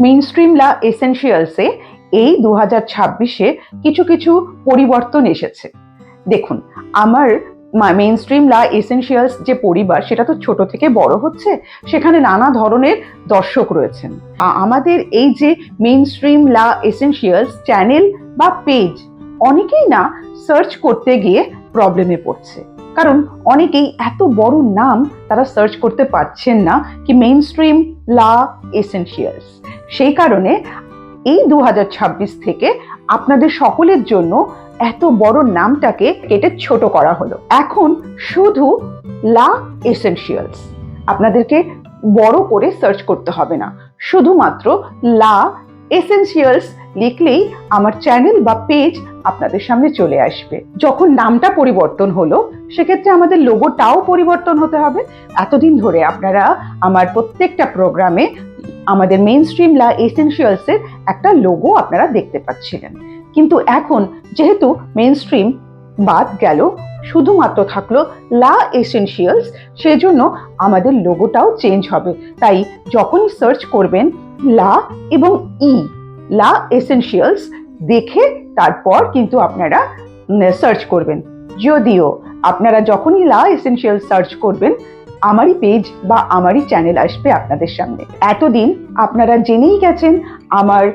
Mainstream লা এসেনশিয়ালসে এই 2026-এ কিছু কিছু পরিবর্তন এসেছে। দেখুন, আমার মেইনস্ট্রিম লা এসেনশিয়ালস যে পরিবার সেটা তো ছোট থেকে বড় হচ্ছে, সেখানে নানা ধরনের দর্শক রয়েছেন। আমাদের এই যে মেইনস্ট্রিম লা এসেনশিয়ালস চ্যানেল বা পেজ অনেকেই না সার্চ করতে গিয়ে প্রবলেমে পড়ছে, কারণ অনেকেই এত বড় নাম তারা সার্চ করতে পারছেন না কি মেইনস্ট্রিম লা এসেনশিয়ালস। সেই কারণে এই 2026 থেকে আপনাদের সকলের জন্য এত বড় নামটাকে কেটে ছোট করা হলো। এখন শুধু লা এসেনশিয়ালস, আপনাদেরকে বড় করে সার্চ করতে হবে না, শুধুমাত্র লা এসেনশিয়ালস লিখলেই আমার চ্যানেল বা পেজ আপনাদের সামনে চলে আসবে। যখন নামটা পরিবর্তন হলো, সেক্ষেত্রে আমাদের লোগোটাও পরিবর্তন হতে হবে। এতদিন ধরে আপনারা আমার প্রত্যেকটা প্রোগ্রামে আমাদের মেইনস্ট্রিম লা এসেনশিয়ালসের একটা লোগো আপনারা দেখতে পাচ্ছিলেন, কিন্তু এখন যেহেতু মেইনস্ট্রিম বাদ গেল, শুধুমাত্র থাকলো লা এসেনশিয়ালস, সেজন্য আমাদের লোগোটাও চেঞ্জ হবে। তাই যখনই সার্চ করবেন লা এবং লা এসেনশিয়ালস দেখে তারপর কিন্তু আপনারা সার্চ করবেন। যদিও আপনারা যখনই লা এসেনশিয়ালস সার্চ করবেন, আমারই পেজ বা আমারই চ্যানেল আসবে আপনাদের সামনে। এতদিন আপনারা জেনেই গেছেন আমার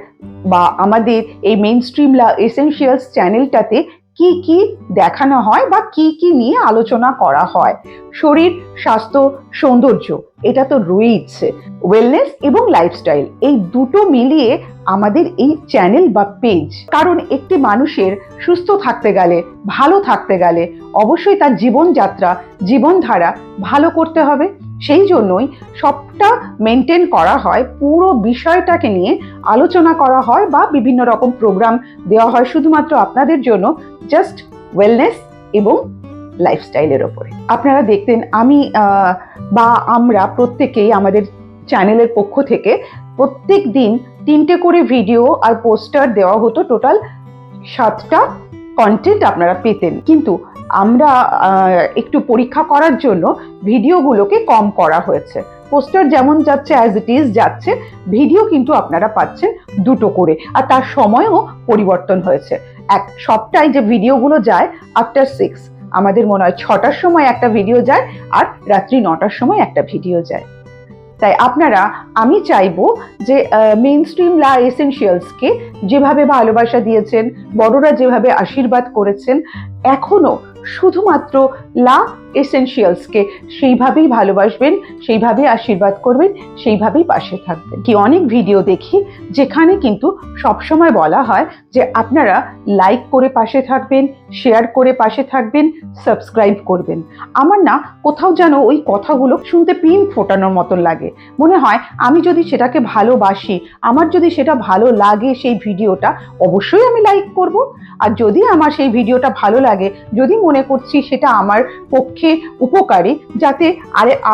বা আমাদের এই মেইনস্ট্রিম লা এসেনশিয়ালস চ্যানেলটাতে কি কি দেখানো হয় বা কি কি নিয়ে আলোচনা করা হয়। শরীর, স্বাস্থ্য, সৌন্দর্য এটা তো রয়েছে, ওয়েলনেস এবং লাইফস্টাইল এই দুটো মিলিয়ে আমাদের এই চ্যানেল বা পেজ। কারণ একটি মানুষের সুস্থ থাকতে গেলে, ভালো থাকতে গেলে অবশ্যই তার জীবনযাত্রা, জীবনধারা ভালো করতে হবে। সেই জন্যই সবটা মেনটেন করা হয়, পুরো বিষয়টাকে নিয়ে আলোচনা করা হয় বা বিভিন্ন রকম প্রোগ্রাম দেওয়া হয় শুধুমাত্র আপনাদের জন্য, জাস্ট ওয়েলনেস এবং লাইফস্টাইলের ওপরে। আপনারা দেখতেন আমি বা আমরা প্রত্যেকেই আমাদের চ্যানেলের পক্ষ থেকে প্রত্যেক দিন 3টে করে ভিডিও আর পোস্টার দেওয়া হতো, টোটাল 7টা কন্টেন্ট আপনারা পেতেন। কিন্তু আমরা একটু পরীক্ষা করার জন্য ভিডিওগুলোকে কম করা হয়েছে। পোস্টার যেমন যাচ্ছে অ্যাজ ইট ইজ যাচ্ছে, ভিডিও কিন্তু আপনারা পাচ্ছেন 2টো করে, আর তার সময়ও পরিবর্তন হয়েছে। এক সপ্তাহে যে ভিডিওগুলো যায় আফটার 6, আমাদের মনে হয় 6টার সময় একটা ভিডিও যায় আর রাত্রি 9টার সময় একটা ভিডিও যায়। তাই আপনারা, আমি চাইবো যে মেইনস্ট্রিম লা এসেনশিয়ালসকে যেভাবে ভালোবাসা দিয়েছেন, বড়রা যেভাবে আশীর্বাদ করেছেন, এখনো শুধুমাত্র লা এসেনশিয়ালসকে সেইভাবেই ভালোবাসবেন, সেইভাবেই আশীর্বাদ করবেন, সেইভাবেই পাশে থাকবেন। কি অনেক ভিডিও দেখি যেখানে কিন্তু সবসময় বলা হয় যে আপনারা লাইক করে পাশে থাকবেন, শেয়ার করে পাশে থাকবেন, সাবস্ক্রাইব করবেন। আমার না কোথাও যেন ওই কথাগুলো শুনতে পিন ফোটানোর মতন লাগে। মনে হয় আমি যদি সেটাকে ভালোবাসি, আমার যদি সেটা ভালো লাগে সেই ভিডিওটা, অবশ্যই আমি লাইক করব। আর যদি আমার সেই ভিডিওটা ভালো লাগে, যদি মনে করছি সেটা আমার পক্ষে উপকারী, যাতে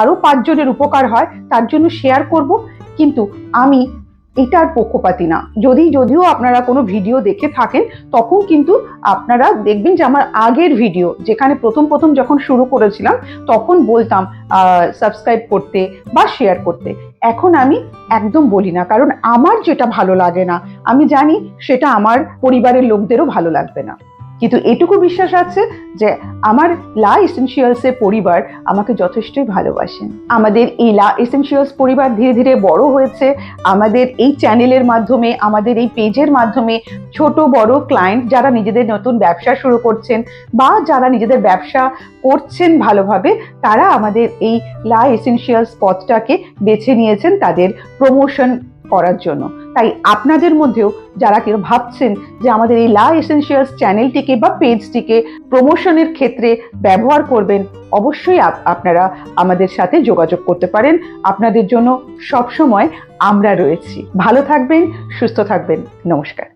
আরো 5 জনের উপকার হয়, তার জন্য শেয়ার করব। কিন্তু আমি এটার পক্ষপাতী না। যদিও আপনারা কোনো ভিডিও দেখে থাকেন, তখন কিন্তু আপনারা দেখবেন যে আমার আগের ভিডিও, যেখানে প্রথম যখন শুরু করেছিলাম তখন বলতাম সাবস্ক্রাইব করতে বা শেয়ার করতে। এখন আমি একদম বলি না, কারণ আমার যেটা ভালো লাগে না, আমি জানি সেটা আমার পরিবারের লোকদেরও ভালো লাগবে না। কিন্তু এটুকু বিশ্বাস আছে যে আমার লা এসেনশিয়ালসের পরিবার আমাকে যথেষ্টই ভালোবাসেন। আমাদের এই লা এসেনশিয়ালস পরিবার ধীরে ধীরে বড় হয়েছে। আমাদের এই চ্যানেলের মাধ্যমে, আমাদের এই পেজের মাধ্যমে ছোট বড় ক্লায়েন্ট যারা নিজেদের নতুন ব্যবসা শুরু করছেন বা যারা নিজেদের ব্যবসা করছেন ভালোভাবে, তারা আমাদের এই লা এসেনশিয়ালস পথটাকে বেছে নিয়েছেন তাদের প্রমোশন করার জন্য। তাই আপনাদের মধ্যেও যারা কেউ ভাবছেন যে আমাদের এই লা এসেনশিয়ালস চ্যানেলটিকে বা পেজটিকে প্রমোশনের ক্ষেত্রে ব্যবহার করবেন, অবশ্যই আপনারা আমাদের সাথে যোগাযোগ করতে পারেন। আপনাদের জন্য সবসময় আমরা রয়েছি। ভালো থাকবেন, সুস্থ থাকবেন। নমস্কার।